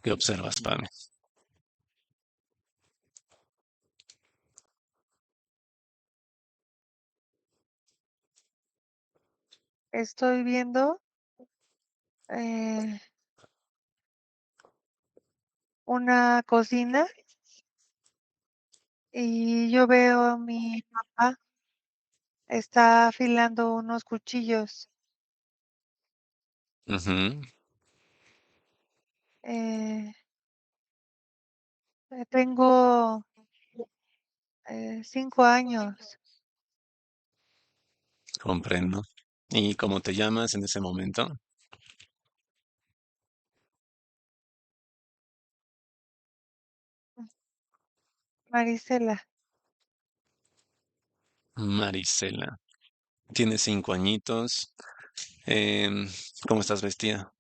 ¿Qué observas, Pame? Estoy viendo eh, una cocina y yo veo a mi papá está afilando unos cuchillos. Ujú, Eh, tengo 5 años. comprendo. ¿Y cómo te llamas en ese momento? Marisela, Marisela. Tienes 5 añitos. Em, ¿Cómo estás vestida?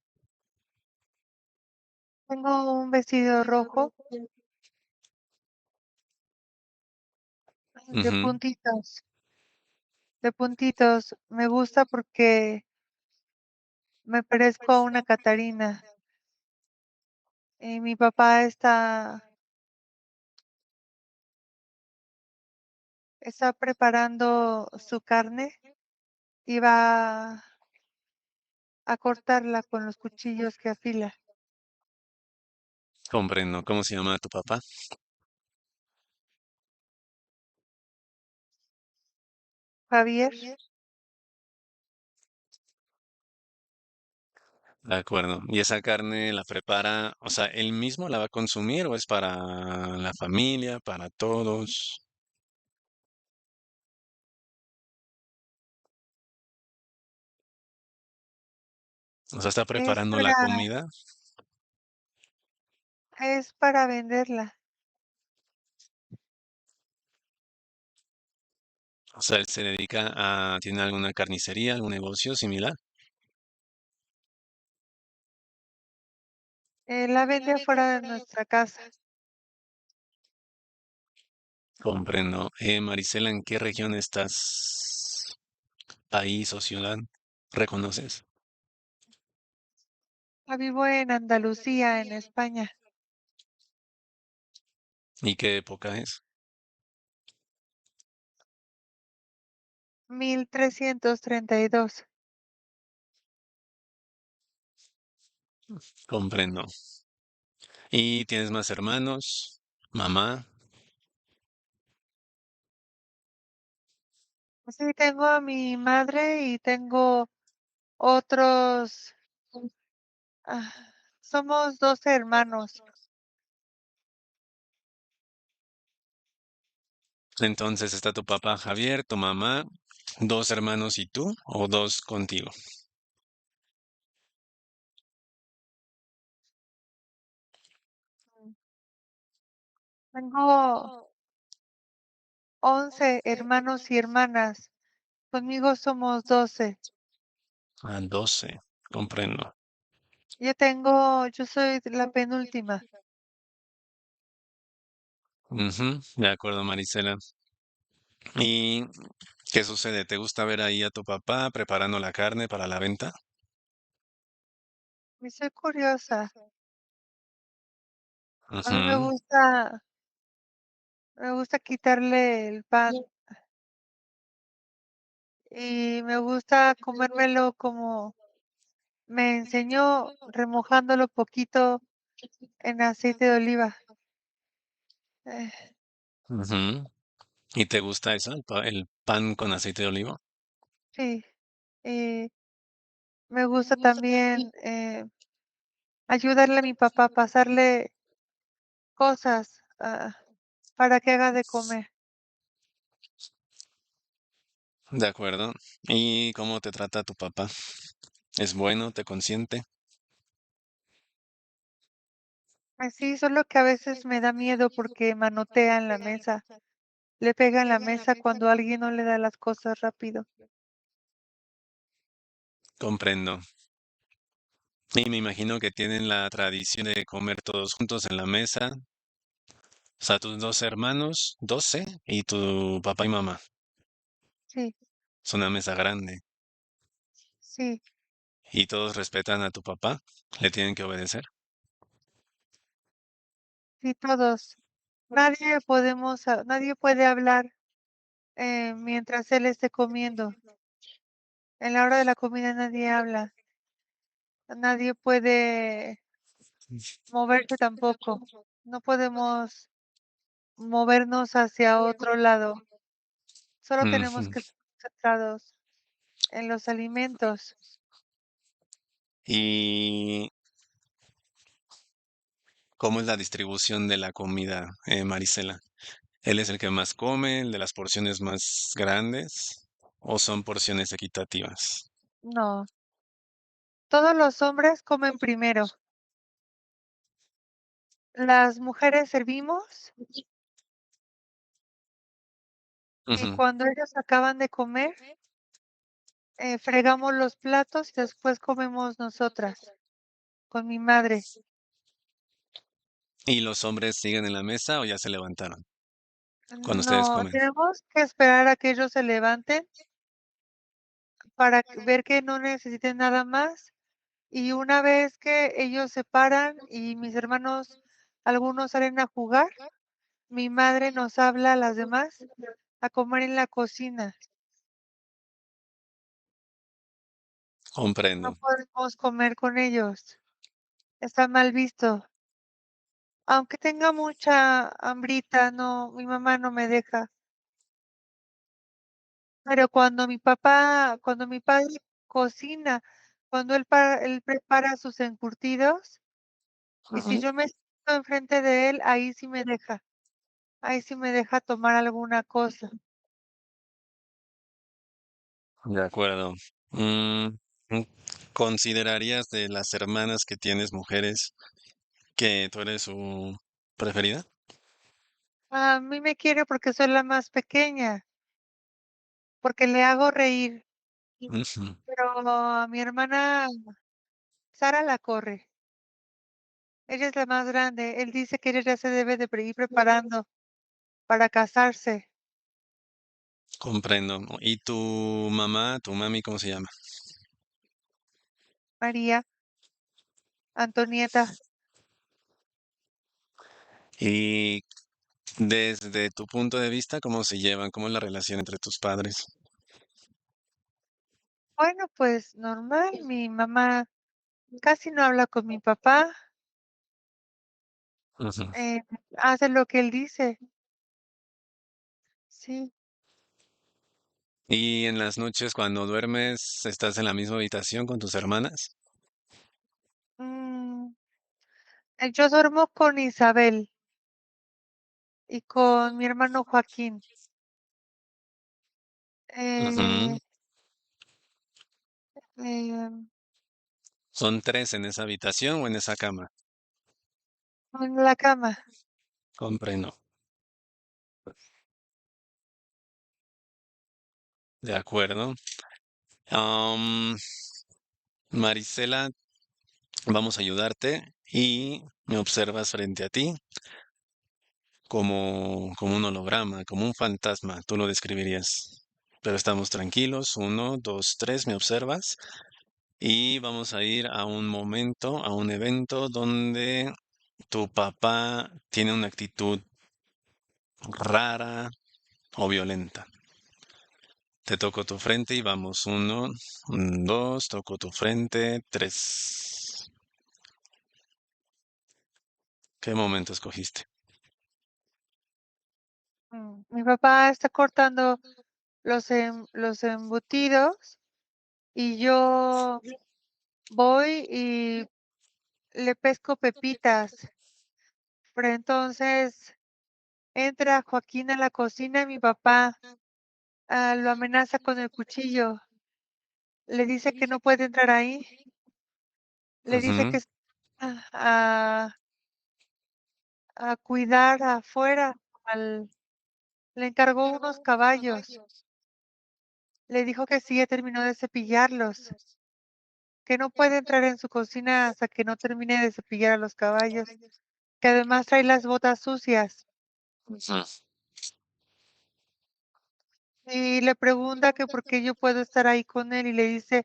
tengo un vestido rojo de Ujú, puntitos, de puntitos. Me gusta porque me parezco a una Catarina. Y mi papá está preparando su carne y va a cortarla con los cuchillos que afila. comprendo. ¿Cómo se llama tu papá? Javier, De acuerdo. ¿Y esa carne la prepara, o sea, él mismo la va a consumir o es para la familia, para todos? O sea, está es preparando la para, comida. es para venderla. O sea, él se dedica a, ¿tiene alguna carnicería, algún negocio similar? La vende afuera de nuestra casa. Comprendo. Marisela, ¿en qué región estás? ¿País o ciudad? ¿Reconoces? Vivo en Andalucía, en España. ¿Y qué época es? 1332. Comprendo. ¿Y tienes más hermanos? ¿Mamá? Sí, tengo a mi madre y tengo otros. ah, Somos 12 hermanos. Entonces está tu papá Javier, tu mamá, dos hermanos y tú, o dos contigo. Tengo 11 hermanos y hermanas. Conmigo somos 12. Ah, 12. Comprendo. Yo soy la penúltima. Ujú, de acuerdo, Marisela. ¿Y qué sucede? ¿Te gusta ver ahí a tu papá preparando la carne para la venta? Y soy curiosa. A mí Ujú, me gusta quitarle el pan y me gusta comérmelo como me enseñó remojándolo poquito en aceite de oliva. Eh, ujú. ¿Y te gusta eso, el pan con aceite de oliva? sí, y me gusta también ayudarle a mi papá a pasarle cosas para que haga de comer. De acuerdo. ¿Y cómo te trata tu papá? ¿Es bueno? ¿Te consiente? Sí, solo que a veces me da miedo porque manotea en la mesa, le pega en la mesa cuando alguien no le da las cosas rápido. Comprendo. Y me imagino que tienen la tradición de comer todos juntos en la mesa. O sea, tus dos hermanos, 12, y tu papá y mamá. Sí, Es una mesa grande. sí, Y todos respetan a tu papá. Le tienen que obedecer. Sí, todos. Nadie puede hablar, mientras él esté comiendo. En la hora de la comida nadie habla, nadie puede moverse tampoco. No podemos movernos hacia otro lado. Solo tenemos Ujú. que estar concentrados en los alimentos. ¿Y cómo es la distribución de la comida, Marisela? ¿Él es el que más come, el de las porciones más grandes, o son porciones equitativas? No, todos los hombres comen primero. Las mujeres servimos y Ujú. cuando ellos acaban de comer, fregamos los platos y después comemos nosotras, con mi madre. ¿Y los hombres siguen en la mesa o ya se levantaron cuando ustedes No, comen? tenemos que esperar a que ellos se levanten para ver que no necesiten nada más. Y una vez que ellos se paran y mis hermanos, algunos salen a jugar, mi madre nos habla a las demás a comer en la cocina. No Comprendo. podemos comer con ellos. Está mal visto. Aunque tenga mucha hambrita, no, mi mamá no me deja. Pero cuando mi padre cocina, cuando él prepara sus encurtidos, y si Ujú. yo me siento enfrente de él, ahí sí me deja tomar alguna cosa. De acuerdo. Mm, mm, ¿Considerarías de las hermanas que tienes mujeres que tú eres su preferida? A mí me quiere porque soy la más pequeña, porque le hago reír, Ujú. pero a mi hermana Sara la corre. Ella es la más grande. Él dice que ella ya se debe de ir preparando para casarse. Comprendo. ¿Y tu mamá, tu mami, cómo se llama? María Antonieta. Y desde tu punto de vista, ¿cómo se llevan? ¿Cómo es la relación entre tus padres? Bueno, pues normal, mi mamá casi no habla con mi papá, Ujú. eh, hace lo que él dice, sí. ¿Y en las noches cuando duermes, estás en la misma habitación con tus hermanas? Mm, yo duermo con Isabel y con mi hermano Joaquín. Ujú. Eh, em, ¿Son tres en esa habitación o en esa cama? en la cama. Comprendo. De acuerdo. Am, Marisela, vamos a ayudarte y me observas frente a ti como un holograma, como un fantasma, tú lo describirías. Pero estamos tranquilos, uno, dos, tres, me observas y vamos a ir a un momento, a un evento donde tu papá tiene una actitud rara o violenta. Te toco tu frente y vamos, uno, dos, toco tu frente, tres. ¿Qué momento escogiste? Mi papá está cortando los embutidos y yo voy y le pesco pepitas. Pero entonces entra Joaquín a la cocina y mi papá lo amenaza con el cuchillo. Le dice que no puede entrar ahí. Le dice Ujú, que a, a cuidar afuera. Al, Le encargó unos caballos. Le dijo que sí, ya terminó de cepillarlos, que no puede entrar en su cocina hasta que no termine de cepillar a los caballos, que además trae las botas sucias. ujú, Y le pregunta que por qué yo puedo estar ahí con él y le dice,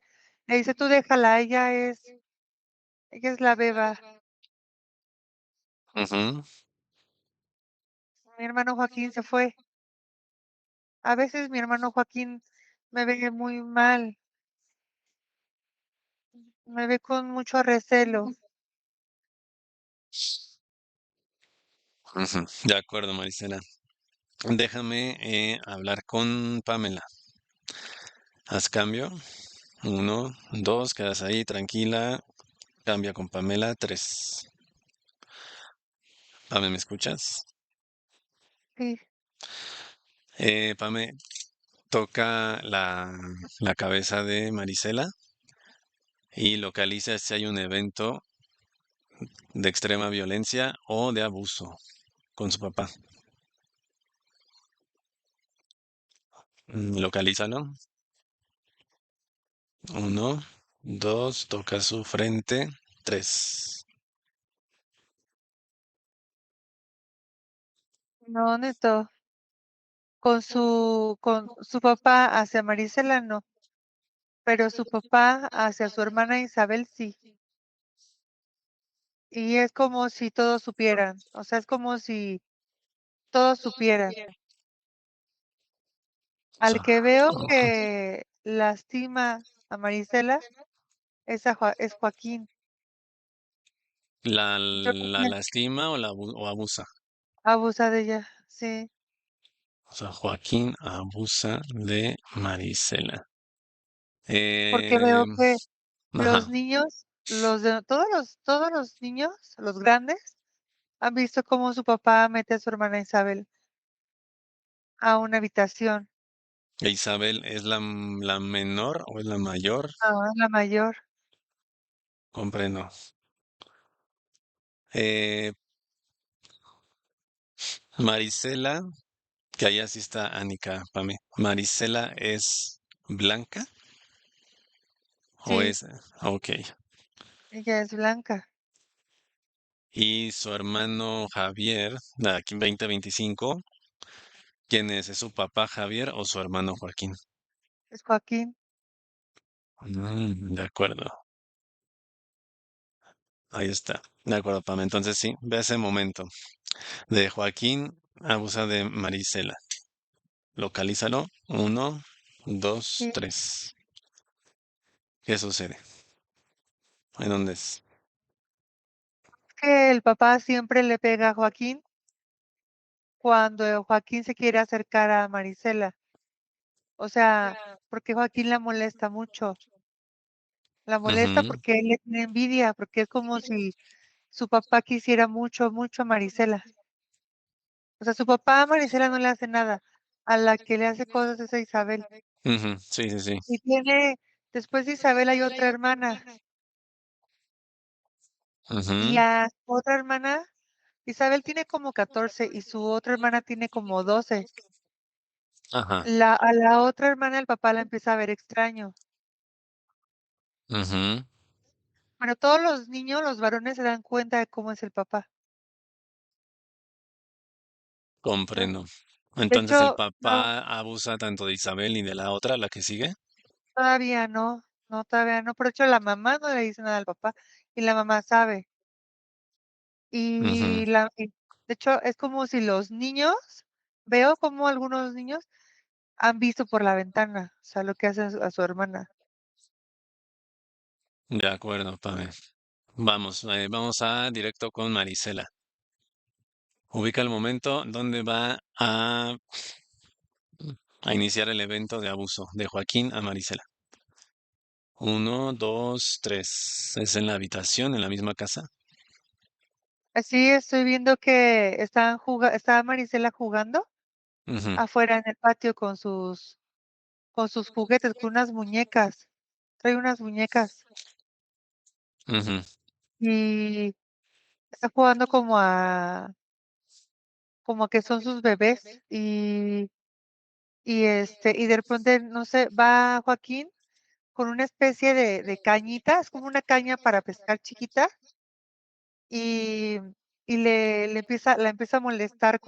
tú déjala, ella es la beba. ujú. mi hermano Joaquín se fue. A veces mi hermano Joaquín me ve muy mal, me ve con mucho recelo. Ujú. De acuerdo, Marisela. Déjame hablar con Pamela. Haz cambio. Uno, dos, quedas ahí tranquila. Cambia con Pamela. Tres. Pame, ¿me escuchas? Sí, Pame, toca la cabeza de Marisela y localiza si hay un evento de extrema violencia o de abuso con su papá. Localízalo. Uno, dos, toca su frente. Tres. no, Neto, con su papá hacia Marisela no, pero su papá hacia su hermana Isabel sí. Y es como si todos supieran, o sea, es como si todos supieran. O Al sea, que veo que lastima a Marisela es Joaquín. Yo creo la que lastima o o abusa. abusa de ella, sí, O sea, Joaquín abusa de Marisela. porque Eh, veo que los ajá. niños, todos los niños, los grandes, han visto cómo su papá mete a su hermana Isabel a una habitación, Isabel es la menor o es la mayor. la mayor. Comprendo. Eh, Marisela, que allá sí está Anika, para mí. Marisela es blanca o Sí, es, ok. ella es blanca, Y su hermano Javier, de aquí 2025, ¿quién es? ¿Es su papá Javier o su hermano Joaquín? es Joaquín. De acuerdo. Ahí está. De acuerdo, Pam. Entonces sí, ve ese momento. De Joaquín abusa de Marisela. Localízalo. Uno, dos, Sí, tres. ¿Qué sucede? ¿En dónde es? que el papá siempre le pega a Joaquín cuando Joaquín se quiere acercar a Marisela. O sea, porque Joaquín la molesta Ujú, porque él le tiene envidia, porque es como si su papá quisiera mucho, mucho a Marisela. O sea, su papá a Marisela no le hace nada, a la que le hace cosas es a Isabel. ujú, sí, sí, sí. Y después de Isabel hay otra hermana, y Ujú, a su otra hermana, Isabel tiene como 14 y su otra hermana tiene como 12. ajá. A la otra hermana el papá la empieza a ver extraño, Ujú, pero todos los niños, los varones se dan cuenta de cómo es el papá, ¿no? comprendo. De Entonces el hecho, no, papá abusa tanto de Isabel y de la otra, la que sigue. todavía no, no, todavía no, pero de hecho la mamá no le dice nada al papá y la mamá sabe. Ujú, Y de hecho es como si los niños, veo como algunos niños han visto por la ventana, o sea, lo que hace a su hermana. de acuerdo, Pame. Vamos, vamos a directo con Marisela. Ubica el momento donde va a iniciar el evento de abuso de Joaquín a Marisela. Uno, dos, tres. ¿Es en la habitación, en la misma casa? Así estoy viendo que está Marisela jugando Ujú, afuera en el patio con sus juguetes, con unas muñecas. Trae unas muñecas ujú, y está jugando como que son sus bebés y de repente, no sé, va Joaquín con una especie de cañita, es como una caña para pescar chiquita y la empieza a molestar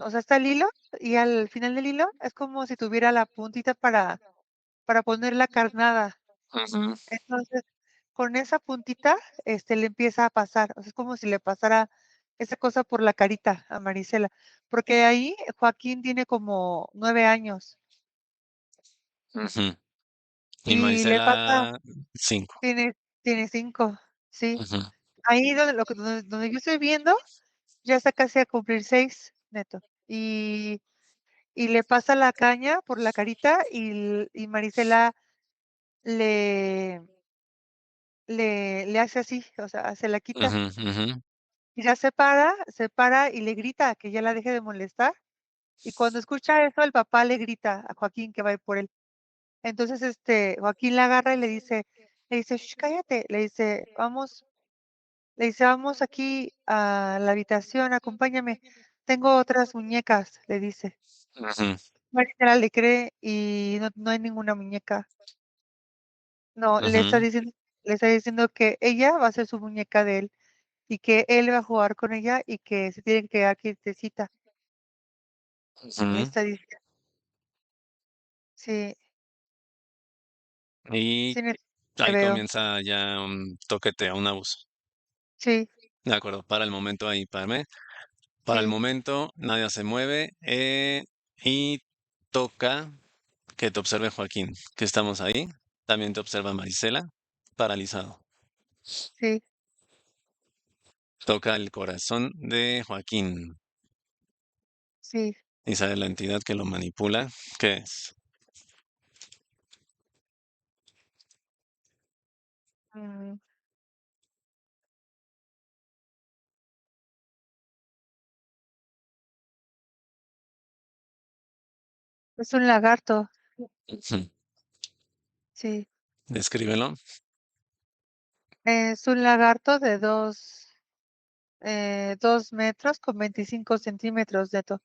o sea, está el hilo y al final del hilo es como si tuviera la puntita para poner la carnada. ujú. Entonces, con esa puntita, le empieza a pasar, o sea, es como si le pasara esa cosa por la carita a Marisela, porque ahí Joaquín tiene como 9 años Ujú. Y y le pasa, Marisela, 5. tiene, tiene 5, sí. Ujú, Ahí donde yo estoy viendo, ya está casi a cumplir 6, neto. Y le pasa la caña por la carita y Marisela le, le hace así, o sea, se la quita. ujú, ujú, Y ya se para y le grita que ya la deje de molestar. Y cuando escucha eso, el papá le grita a Joaquín que va a ir por él. Entonces, Joaquín la agarra y le dice, "Shh, cállate", le dice, vamos aquí a la habitación, acompáñame. Tengo otras muñecas, le dice. ujú, Marisela le cree y no hay ninguna muñeca. No, ujú, le está diciendo que ella va a ser su muñeca de él y que él va a jugar con ella y que se tiene que quedar quietecita. Le ujú. está diciendo, sí, Y sí, te ahí veo. comienza ya un toqueteo, un abuso. Sí, De acuerdo, para el momento ahí, párame. Para el sí, momento, nadie se mueve y toca que te observe Joaquín, que estamos ahí. También te observa Marisela, paralizado. sí, Toca el corazón de Joaquín sí. y sabe la entidad que lo manipula, ¿qué es? Mm, es un lagarto, Ujú. sí. Descríbelo. Es un lagarto de 2 metros con 25 centímetros de alto.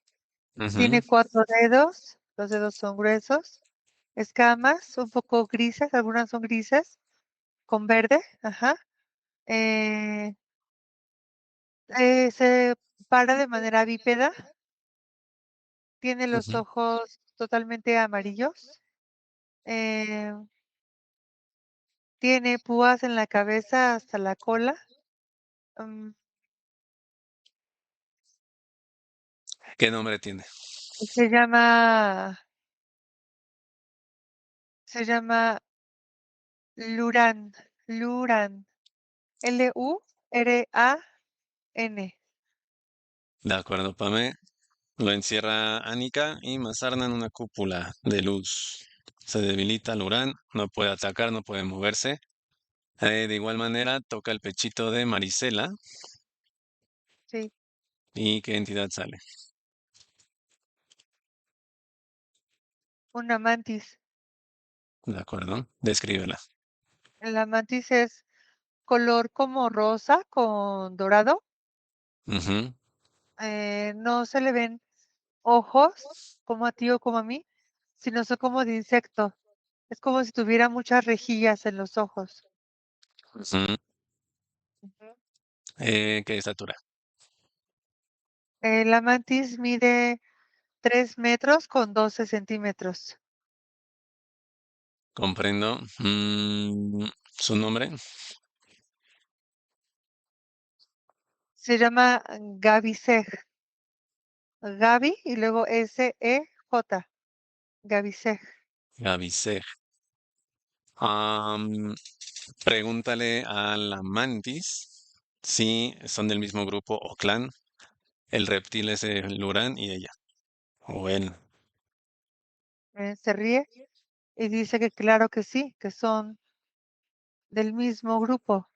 Ujú, Tiene 4 dedos, los dedos son gruesos, escamas un poco grises, algunas son grises, con verde, ajá. Eh, se para de manera bípeda, tiene los ujú. ojos totalmente amarillos, eh, tiene púas en la cabeza hasta la cola, mm, ¿Qué nombre tiene? se llama se llama Luran, Luran, Luran. De acuerdo, Pame. Lo encierra Annika y Mazarna en una cúpula de luz. Se debilita Lurán, no puede atacar, no puede moverse. De igual manera, toca el pechito de Marisela. Sí, ¿Y qué entidad sale? una mantis. De acuerdo, descríbela. La mantis es color como rosa con dorado, Ujú, no se le ven ojos como a ti o como a mí, sino son como de insecto. Es como si tuviera muchas rejillas en los ojos. ujú. Ujú. ¿Qué estatura? La mantis mide 3 metros con 12 centímetros. Comprendo. ¿Su nombre? Se llama Gavisej. Gaby y luego S-E-J. Gavisej. Gaviseg. Am, Pregúntale a la mantis si son del mismo grupo o clan. El reptil es el Lurán y ella. O él. Se ríe y dice que claro que sí, que son del mismo grupo.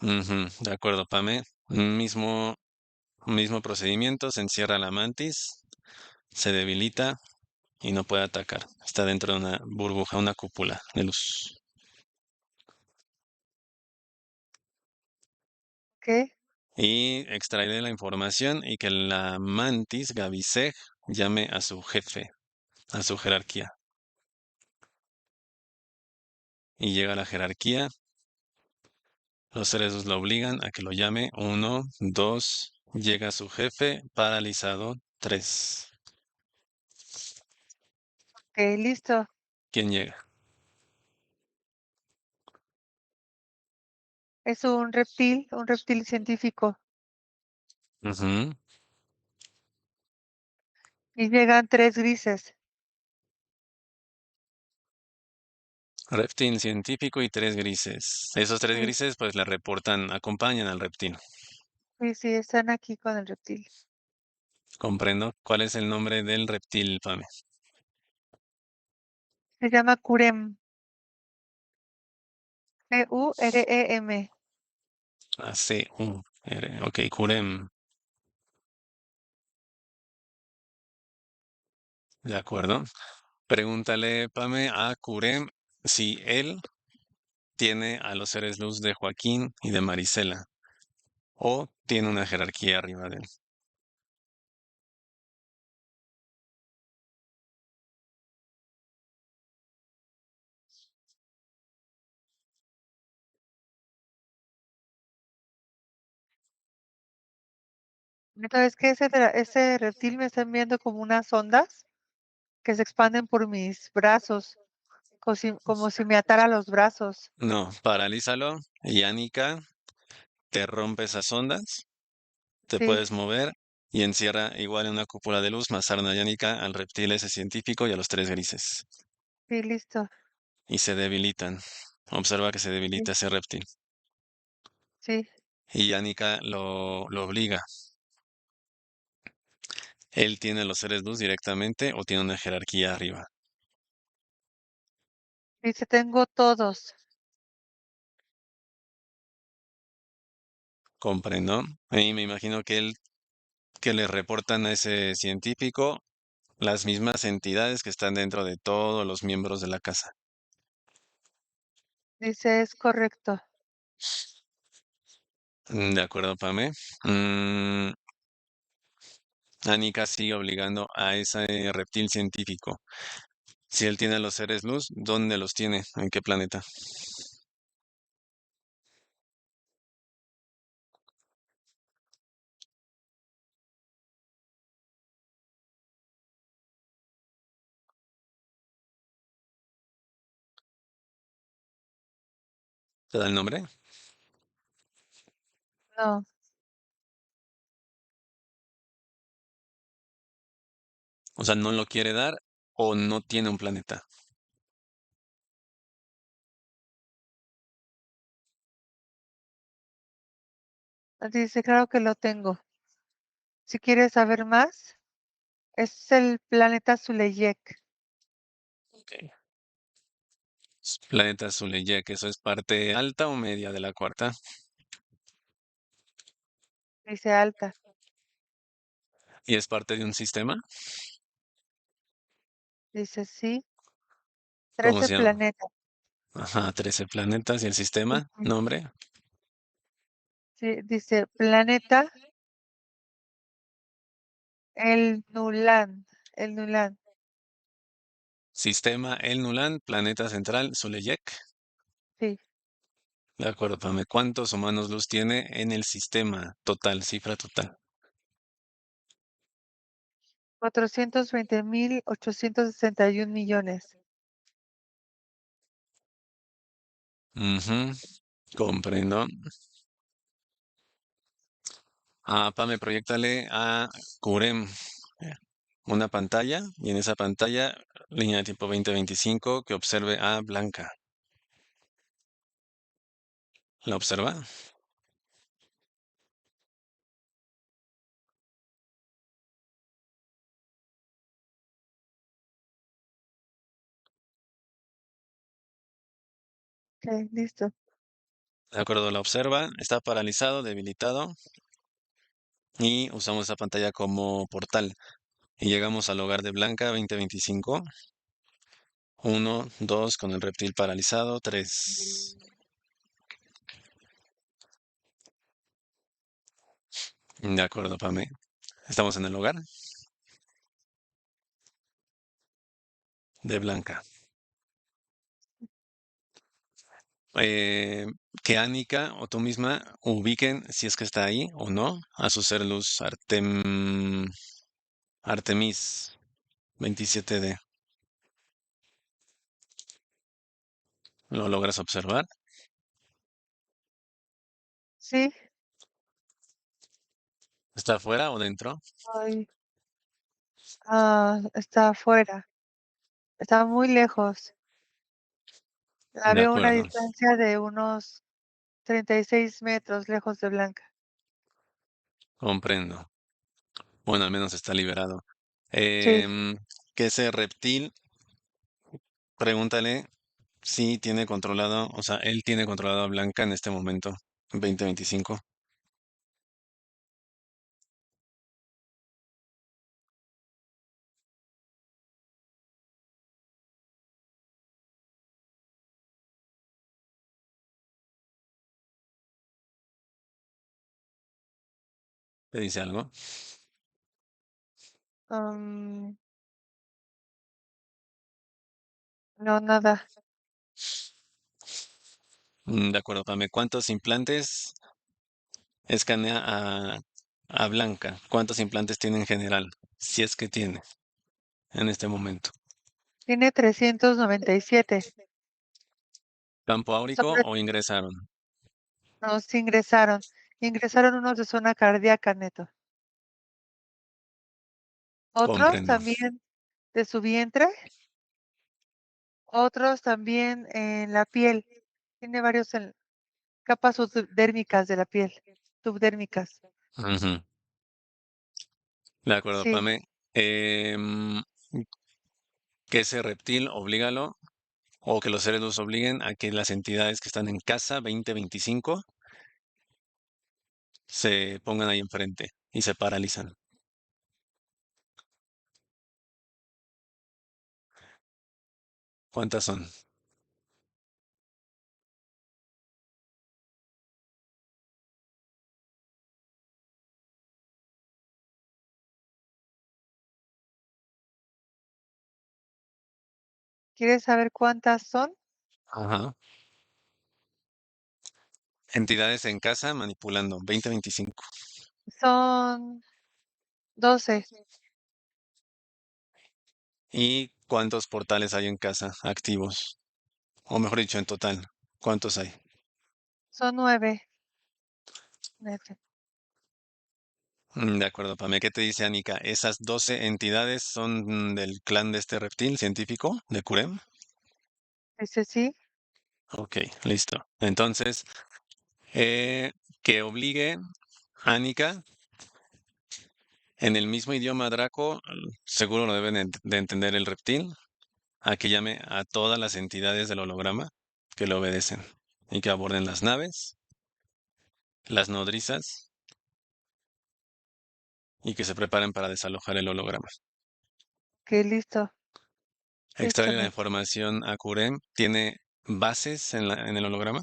Ujú, de acuerdo, Pame. Mismo procedimiento, se encierra la mantis, se debilita y no puede atacar. Está dentro de una burbuja, una cúpula de luz. ¿Qué? Y extraeré la información y que la mantis Gaviseg llame a su jefe, a su jerarquía. Y llega a la jerarquía, los seres lo obligan a que lo llame. Uno, dos, llega a su jefe, paralizado. Tres. Ok, listo. ¿Quién llega? Es un reptil científico. Ujú. Y llegan tres grises. Reptil científico y tres grises. Esos tres Sí, grises pues le reportan, acompañan al reptil. sí, sí, están aquí con el reptil. Comprendo. ¿Cuál es el nombre del reptil, Pame? Se llama Curem. Curem. A-C-U-R. Ok, Curem. De acuerdo. Pregúntale, Pame, a Curem si él tiene a los seres luz de Joaquín y de Marisela o tiene una jerarquía arriba de él. Entonces, que ese reptil me está enviando como unas ondas que se expanden por mis brazos, como si me atara los brazos. No, paralízalo y Anika te rompe esas ondas, te Sí, puedes mover y encierra igual en una cúpula de luz más Sarna y Anika al reptil ese científico y a los tres grises. sí, listo. Y se debilitan. Observa que se Sí, debilita ese reptil. sí. Y Anika lo obliga. ¿Él tiene los seres luz directamente o tiene una jerarquía arriba? Dice, tengo todos. Comprendo. Y me imagino que él que le reportan a ese científico las mismas entidades que están dentro de todos los miembros de la casa. Dice, es correcto. De acuerdo, Pame. Mm, Anika sigue obligando a ese reptil científico. Si él tiene los seres luz, ¿dónde los tiene? ¿En qué planeta? ¿Te da el nombre? No, O sea, no lo quiere dar o no tiene un planeta. dice, claro que lo tengo. Si quieres saber más, es el planeta Zuleyek. Ok. Planeta Zuleyek, ¿eso es parte alta o media de la cuarta? Dice alta. ¿Y es parte de un sistema? Dice, sí, ¿Cómo 13 se llama? planetas. Ajá, 13 planetas y el sistema, Ujú. nombre, Sí, dice planeta el Nuland. El Nuland. sistema El Nulan, planeta central, Zuleyek. Sí, De acuerdo, Pame. ¿Cuántos humanos luz tiene en el sistema total, cifra total? 420.861 millones. Ujú, comprendo. Ah, Pame, proyectale a Curem eh, una pantalla y en esa pantalla, línea de tiempo 2025, que observe a Blanca. ¿La observa? Ok, listo. De acuerdo, la observa. Está paralizado, debilitado y usamos esa pantalla como portal. Y llegamos al hogar de Blanca 2025. Uno, dos, con el reptil paralizado. Tres. De acuerdo, Pame. Estamos en el hogar de Blanca. Eh, que Annika o tú misma ubiquen si es que está ahí o no a su ser luz Artemis 27D. ¿Lo logras observar? Sí, ¿Está afuera o dentro? ay, está afuera, está muy lejos. La De veo a una acuerdo, distancia de unos 36 metros lejos de Blanca. comprendo. Bueno, al menos está liberado. Sí, Em, que ese reptil, pregúntale si tiene controlado, o sea, él tiene controlado a Blanca en este momento, 2025. ¿Te dice algo? mm, no, nada. De acuerdo, Pame. ¿Cuántos implantes escanea a Blanca? ¿Cuántos implantes tiene en general? Si es que tiene en este momento. Tiene 397. ¿Campo áurico Sobre o ingresaron? nos ingresaron. Ingresaron unos de zona cardíaca, Neto. Otros Comprendo. también de su vientre, otros también en la piel. Tiene varios en capas subdérmicas de la piel, subdérmicas. Ujú. De acuerdo, Sí, Pame. Em, que ese reptil, oblígalo, o que los seres los obliguen a que las entidades que están en casa 2025 se pongan ahí enfrente y se paralizan. ¿Cuántas son? ¿quieres saber cuántas son? Ajá. Entidades en casa manipulando 2025. Son 12. ¿Y cuántos portales hay en casa activos? O mejor dicho, en total, ¿cuántos hay? Son 9. Neto. De acuerdo, Pame. ¿Qué te dice Anika? ¿Esas 12 entidades son del clan de este reptil científico, de Curem? Dice sí, Ok, listo. Entonces, eh, que obligue a Anika en el mismo idioma Draco, seguro lo deben de entender el reptil, a que llame a todas las entidades del holograma que le obedecen y que aborden las naves, las nodrizas y que se preparen para desalojar el holograma. que listo, listo, Extrae la Neto. información a Curem. ¿Tiene bases en el holograma?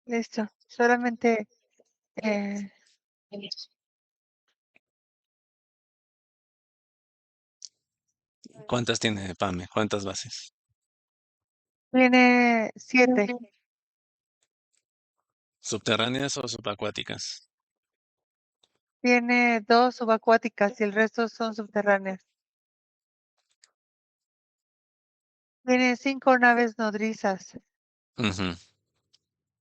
Listo. Solamente eh, ¿Cuántas tiene Pame? ¿Cuántas bases? tiene 7. ¿Subterráneas o subacuáticas? Tiene 2 subacuáticas y el resto son subterráneas. Tiene 5 naves nodrizas Ujú,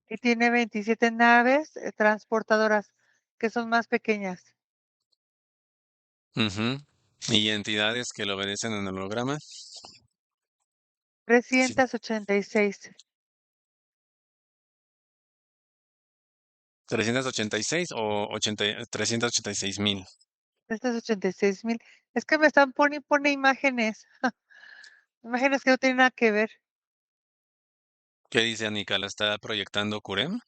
y tiene 27 naves transportadoras que son más pequeñas. ujú. ¿Y entidades que le obedecen en el holograma? Sí. 386. 386 o 386.000. 386,000. Es que me están pone imágenes, imágenes que no tienen nada que ver. ¿Qué dice Anika? ¿La está proyectando Curem?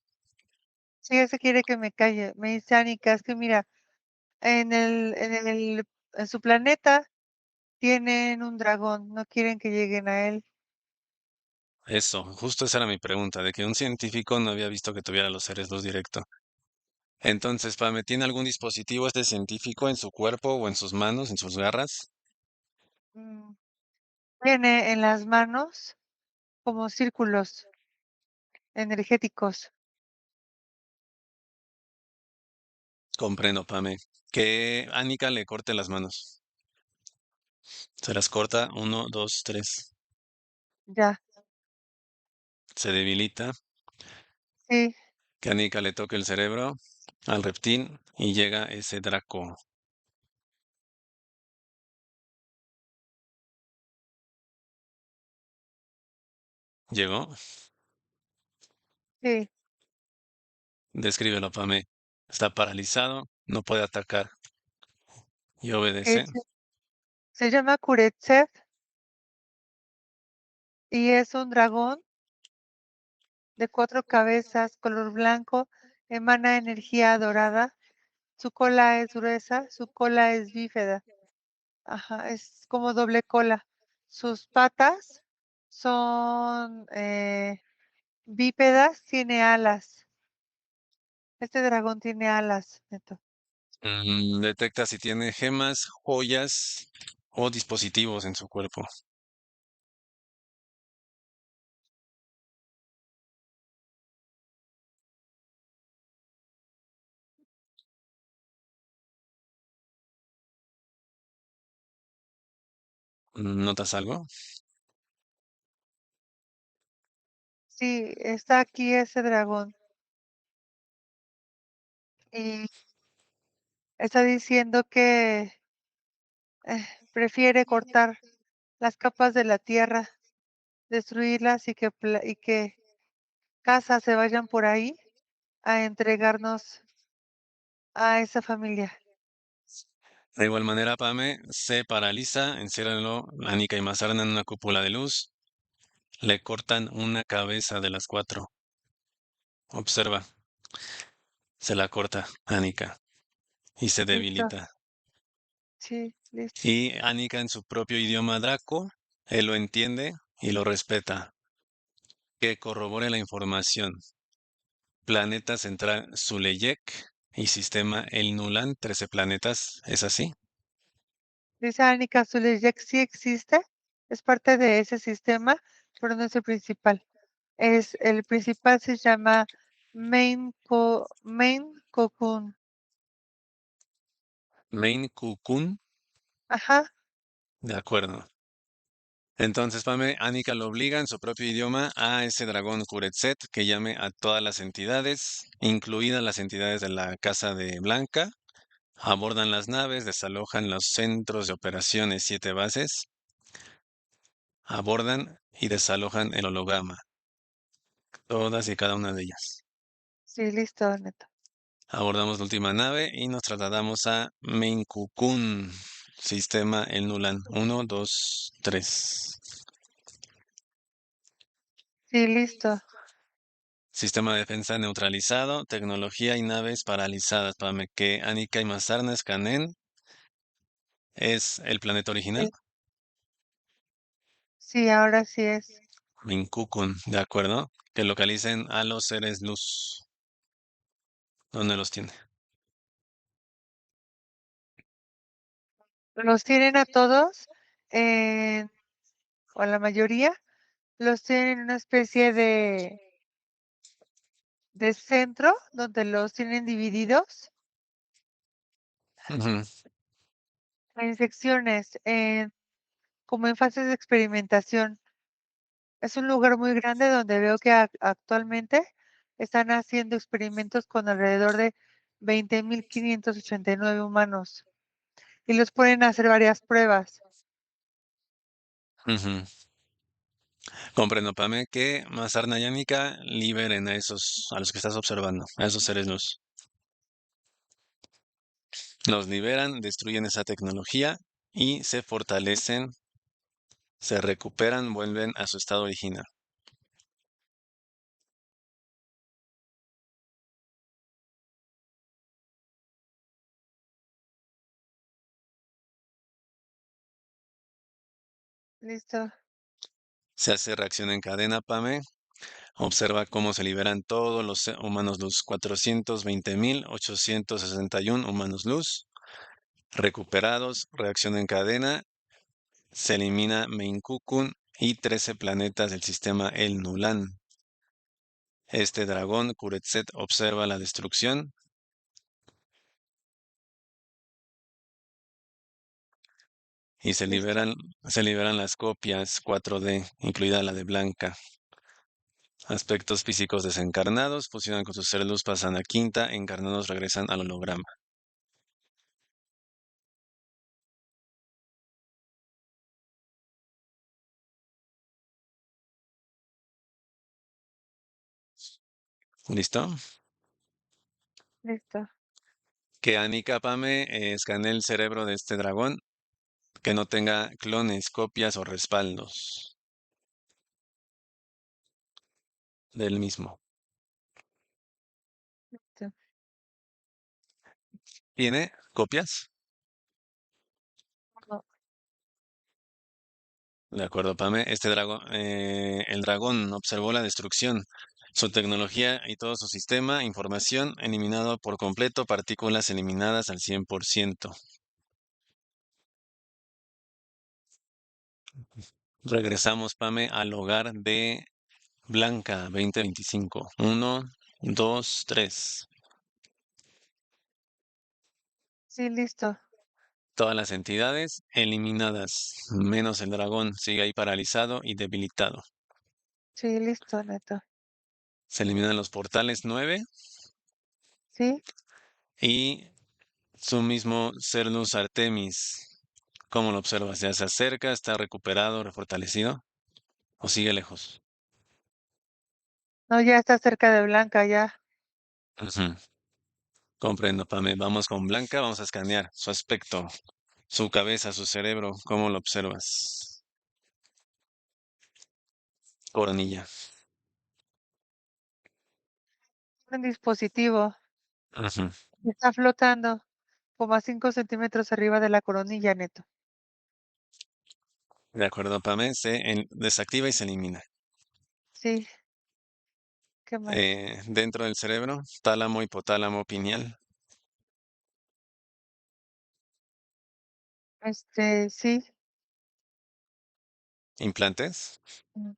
Sí, ese quiere que me calle. Me dice Anika, es que mira, en su planeta tienen un dragón, no quieren que lleguen a él. Eso, justo esa era mi pregunta, de que un científico no había visto que tuviera los seres luz directo. Entonces, Pame, ¿tiene algún dispositivo este científico en su cuerpo o en sus manos, en sus garras? Mm, Tiene en las manos como círculos energéticos. Comprendo, Pame. Que Anika le corte las manos. Se las corta. Uno, dos, tres. Ya, Se debilita. sí, Que Anika le toque el cerebro al reptil y llega ese Draco. Llegó. sí. Descríbelo, Pame. Está paralizado, no puede atacar y obedece. Se llama Kuretsev y es un dragón de 4 cabezas, color blanco, emana energía dorada. Su cola es gruesa, su cola es bífida. Ajá, es como doble cola. Sus patas son bípedas, tiene alas. Este dragón tiene alas, Neto. Detecta si tiene gemas, joyas o dispositivos en su cuerpo. ¿Notas algo? Sí, está aquí ese dragón y está diciendo que prefiere cortar las capas de la tierra, destruirlas y que casas se vayan por ahí a entregarnos a esa familia. De igual manera, Pame se paraliza, enciérranlo, Anika y Mazarna en una cúpula de luz, le cortan una cabeza de las cuatro. Observa, se la corta Anika y se Listo, debilita. sí, listo. Y Anika en su propio idioma Draco, él lo entiende y lo respeta. Que corrobore la información. Planeta central Zuleyek y sistema El Nulan, 13 planetas, ¿es así? Dice Annika Zulejek sí existe, es parte de ese sistema, pero no es el principal. El principal se llama Main Cocoon. Main Kukun, Ajá, de acuerdo. Entonces, Pame, Anika lo obliga en su propio idioma a ese dragón Kuretzet que llame a todas las entidades, incluidas las entidades de la Casa de Blanca, abordan las naves, desalojan los centros de operaciones, 7 bases, abordan y desalojan el holograma, todas y cada una de ellas. sí, listo, Neto. Abordamos la última nave y nos trasladamos a Meinkukun, sistema El Nulan. Uno, dos, tres. Sí, listo. Sistema de defensa neutralizado, tecnología y naves paralizadas. Para que Anika y Mazarna escaneen. ¿Es el planeta original? Sí, sí, ahora sí es. Minkukun, de acuerdo. Que localicen a los seres luz. ¿Dónde los tiene? Los tienen a todos, en- o a la mayoría, los tienen en una especie de centro donde los tienen divididos Ujú, en secciones, como en fases de experimentación. Es un lugar muy grande donde veo que actualmente están haciendo experimentos con alrededor de 20.589 humanos y los ponen a hacer varias pruebas. ujú. Comprendo, Pame, que Mazarna y Anika liberen a esos, a los que estás observando, a esos seres luz. Los liberan, destruyen esa tecnología y se fortalecen, se recuperan, vuelven a su estado original. Listo. Se hace reacción en cadena, Pame. Observa cómo se liberan todos los humanos luz. 420.861 humanos luz. Recuperados, reacción en cadena. Se elimina Meinkukun y 13 planetas del sistema El Nulan. Este dragón, Kuretzet, observa la destrucción y listo, se liberan las copias 4D, incluida la de Blanca. Aspectos físicos desencarnados, fusionan con su ser luz, pasan a quinta, encarnados regresan al holograma. ¿Listo? listo. Que Anika Pame escanee el cerebro de este dragón que no tenga clones, copias o respaldos del mismo. Listo. ¿Tiene copias? No, De acuerdo, Pame. Este dragón, el dragón observó la destrucción, su tecnología y todo su sistema, información eliminado por completo, partículas eliminadas al 100%. Regresamos, Pame, al hogar de Blanca 2025. Uno, dos, tres. sí, listo. Todas las entidades eliminadas, menos el dragón, sigue ahí paralizado y debilitado. Sí, listo, Neto. Se eliminan los portales 9 Sí, y su mismo Cernus Artemis. ¿Cómo lo observas? ¿Ya se acerca? ¿Está recuperado, refortalecido? ¿O sigue lejos? no, ya está cerca de Blanca, ya. Ujú. Comprendo, Pame. Vamos con Blanca, vamos a escanear su aspecto, su cabeza, su cerebro. ¿Cómo lo observas? Coronilla. Un dispositivo Ujú. está flotando como a 5 centímetros arriba de la coronilla, Neto. De acuerdo, Pame. Desactiva y se elimina. Sí, ¿qué más? Dentro del cerebro, tálamo, hipotálamo, pineal, Sí. implantes. Mm.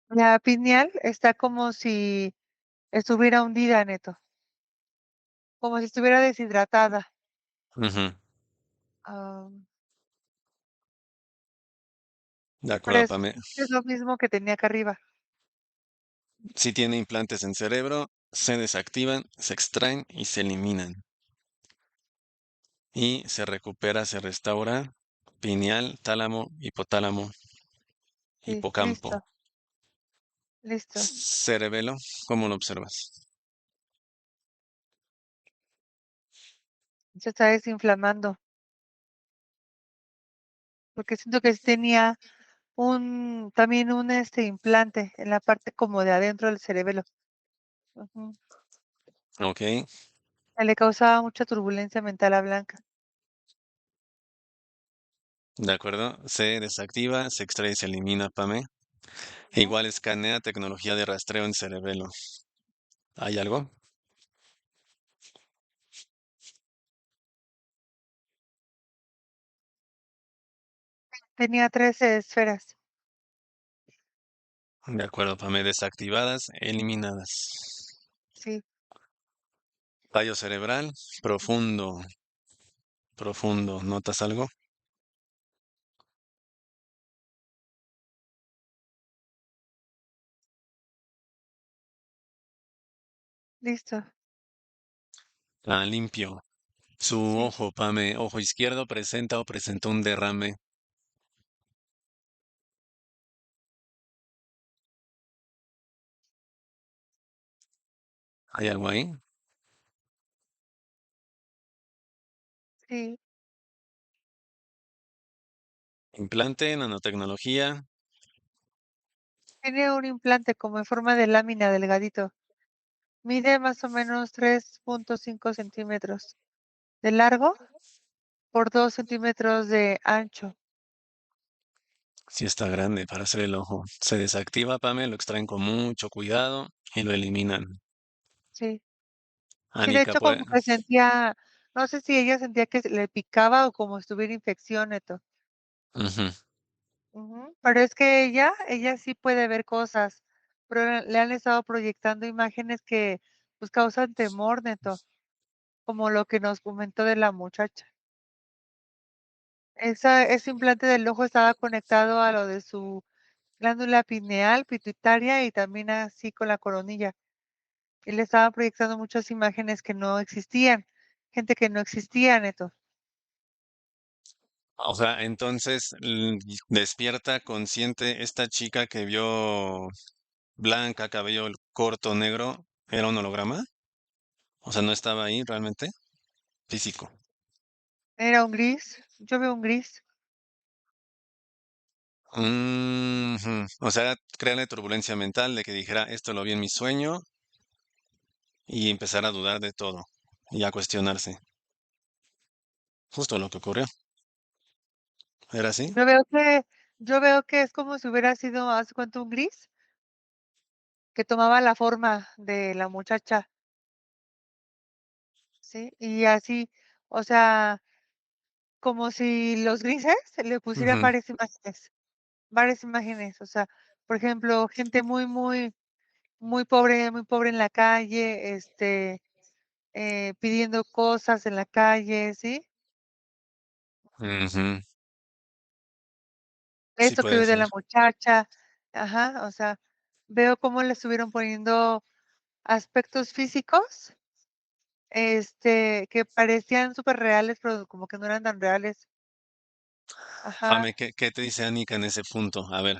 La pineal está como si estuviera hundida, Neto, como si estuviera deshidratada. Ujú. Ah, De pero acuerdo, Pame. es lo mismo que tenía acá arriba. Si tiene implantes en cerebro, se desactivan, se extraen y se eliminan. Y se recupera, se restaura pineal, tálamo, hipotálamo, Sí, hipocampo. listo, listo. Cerebelo, ¿cómo lo observas? Se está desinflamando, porque siento que sí tenía también un implante en la parte como de adentro del cerebelo. Ujú. Ok, Le causaba mucha turbulencia mental a Blanca. de acuerdo. Se desactiva, se extrae y se elimina, Pame. E Ujú. igual escanea tecnología de rastreo en cerebelo. ¿Hay algo? Tenía 13 esferas. De acuerdo, Pame. Desactivadas, eliminadas. Sí, Tallo cerebral, profundo, profundo. ¿Notas algo? listo. Ah, limpio. Su Sí, ojo, Pame, ojo izquierdo presenta o presentó un derrame. ¿Hay algo ahí? sí. Implante, nanotecnología. Tiene un implante como en forma de lámina delgadito. Mide más o menos 3.5 centímetros de largo por 2 centímetros de ancho. Sí está grande para hacer el ojo. Se desactiva, Pame, lo extraen con mucho cuidado y lo eliminan. Sí. Sí, de Anika hecho puede. como que sentía, no sé si ella sentía que le picaba o como si tuviera infección, Neto. Ujú. Ujú. Pero es que ella sí puede ver cosas, pero le han estado proyectando imágenes que pues causan temor, Neto. como lo que nos comentó de la muchacha. Ese implante del ojo estaba conectado a lo de su glándula pineal, pituitaria y también así con la coronilla. Y le estaban proyectando muchas imágenes que no existían, gente que no existía, Neto. O sea, entonces despierta consciente esta chica que vio blanca, cabello corto, negro, ¿era un holograma? O sea, no estaba ahí realmente, físico. Era un gris, yo veo un gris. Ujú. O sea, crearle turbulencia mental de que dijera, esto lo vi en mi sueño y empezar a dudar de todo y a cuestionarse. Justo lo que ocurrió. ¿Era así? Yo veo que yo veo que es como si hubiera sido, haz de cuenta, un gris que tomaba la forma de la muchacha, ¿sí? Y así, o sea, como si los grises le pusieran Ujú, varias imágenes, o sea, por ejemplo, gente muy pobre en la calle, pidiendo cosas en la calle, ¿sí? ujú. Sí Esto que puede veo de ser. la muchacha, ajá, o sea, veo cómo le estuvieron poniendo aspectos físicos, que parecían superreales, pero como que no eran tan reales. Ajá, Ame, ¿qué te dice Anika en ese punto? A ver,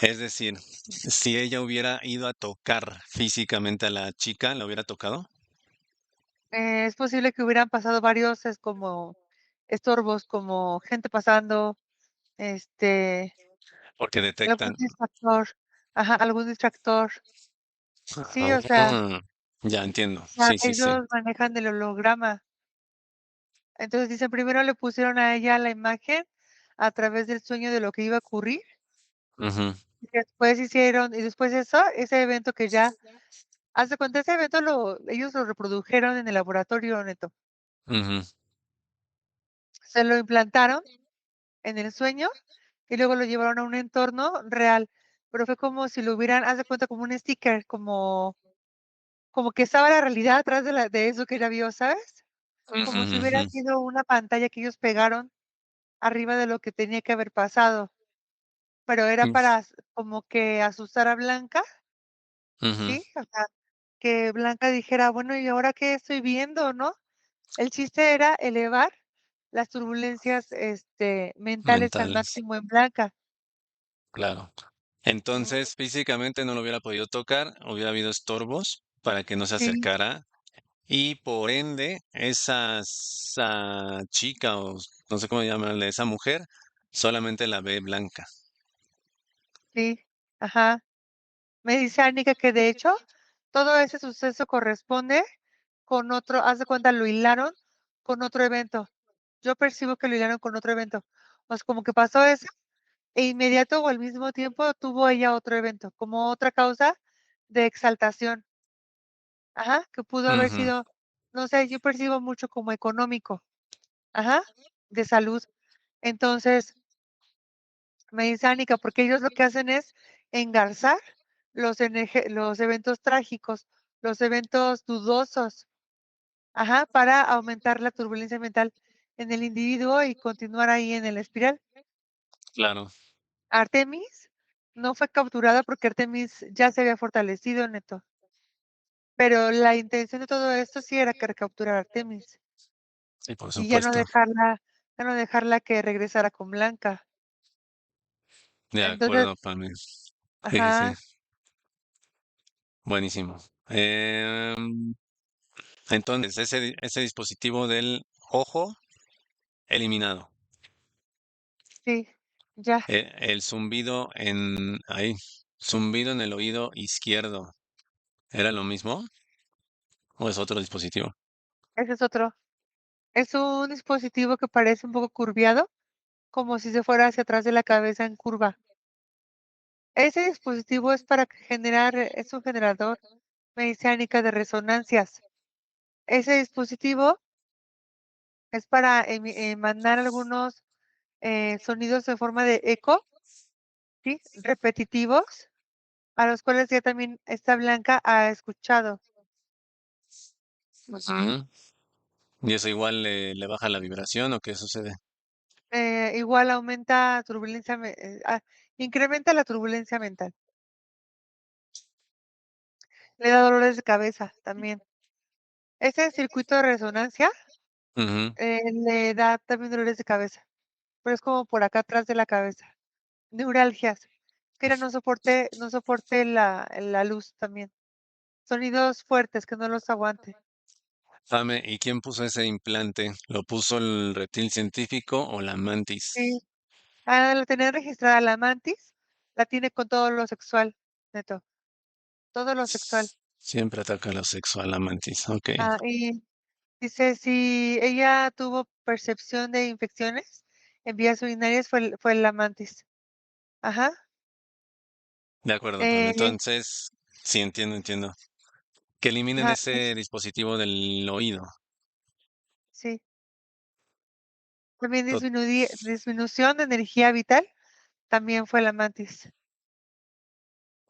es decir, si ella hubiera ido a tocar físicamente a la chica, ¿la hubiera tocado? es posible que hubieran pasado varios, es como estorbos, como gente pasando, este, Porque algún detectan. distractor, ajá, algún distractor. Sí, Ah, ya entiendo. o sea, Sí, sí, sí. ellos manejan el holograma. Entonces, dicen, primero le pusieron a ella la imagen a través del sueño de lo que iba a ocurrir, Ujú, y después de eso, ese evento que ya haz de cuenta, ese evento ellos lo reprodujeron en el laboratorio, Neto. ujú, Se lo implantaron en el sueño y luego lo llevaron a un entorno real, pero fue como si lo hubieran, haz de cuenta, como un sticker, como que estaba la realidad atrás de eso que ella vio, ¿sabes? ujú, Como si hubiera ujú, sido una pantalla que ellos pegaron arriba de lo que tenía que haber pasado, pero era ujú, para como que asustar a Blanca, ujú. ¿sí? O sea, que Blanca dijera: "Bueno, ¿y ahora qué estoy viendo?", ¿no? El chiste era elevar las turbulencias, mentales al Mentales, máximo en Blanca. claro. Ujú. Entonces, físicamente no lo hubiera podido tocar, hubiera habido estorbos para que no se Sí, acercara y por ende esa chica o no sé cómo llamarle, esa mujer solamente la ve blanca. sí, ajá. Me dice Anika que, de hecho, todo ese suceso corresponde con otro, haz de cuenta, lo hilaron con otro evento. Yo percibo que lo hilaron con otro evento. O sea, como que pasó eso, e inmediato o al mismo tiempo tuvo ella otro evento, como otra causa de exaltación. Ajá, que pudo haber Ujú, sido, no sé, yo percibo mucho como económico, ajá, de salud. Entonces, me dice Anika, porque ellos lo que hacen es engarzar los eventos trágicos, los eventos dudosos, ajá, para aumentar la turbulencia mental en el individuo y continuar ahí en el espiral. claro, Artemis no fue capturada porque Artemis ya se había fortalecido, Neto, pero la intención de todo esto sí era que recapturar a Artemis sí, por y supuesto. ya no dejarla que regresara con Blanca. De Entonces, acuerdo, Pame. Sí, sí, ajá, buenísimo. Entonces, ese dispositivo del ojo eliminado. sí, ya, El zumbido zumbido en el oído izquierdo, ¿era lo mismo o es otro dispositivo? ese es otro. Es un dispositivo que parece un poco curviado, como si se fuera hacia atrás de la cabeza en curva. Ese dispositivo es para generar, es un generador mecánica de resonancias. Ese dispositivo es para emanar algunos sonidos en forma de eco, ¿sí? Repetitivos, a los cuales ya también esta Blanca ha escuchado. Ujú. ¿Y eso igual le baja la vibración o qué sucede? Igual aumenta turbulencia, incrementa la turbulencia mental. Le da dolores de cabeza también. Ese circuito de resonancia, Ujú. le da también dolores de cabeza, pero es como por acá atrás de la cabeza. Neuralgias, que era no soporte la luz también. Sonidos fuertes que no los aguante. Pame, ¿y quién puso ese implante? ¿Lo puso el reptil científico o la Sí, mantis? la tenía registrada la mantis, la tiene con todo lo sexual, neto, todo lo sexual. Siempre ataca lo sexual, la mantis. Ok, Y dice, si ella tuvo percepción de infecciones en vías urinarias, fue la mantis. Ajá, de acuerdo, Pame. eh, Entonces, sí, entiendo. Que eliminen ajá, ese dispositivo del oído. sí. También To- disminución de energía vital, también fue la mantis.